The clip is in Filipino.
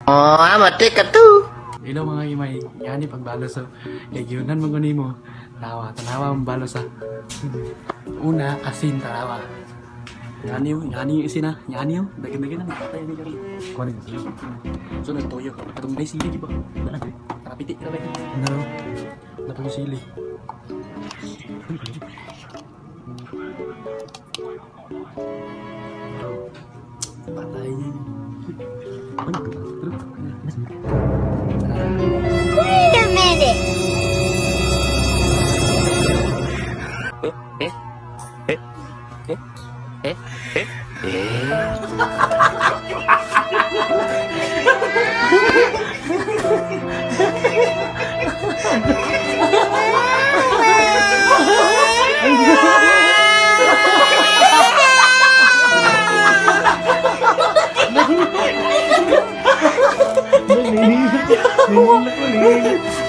Oh, mati ka to. Ilaw mga imay, yani pagbalos so, nagyunan mo guni mo. Tanawa ang balos sa. Una, asin tanawa. Yani yung isin na, yani yung, dagin-dagin na, patay ni Carlo. Kuha na yun. So, nagtoyo. Atong may sili, di ba? Nakapiti ka ba? Ano? Napag yung sili. Patay. Ano ito? Wait a minute. Nalilig.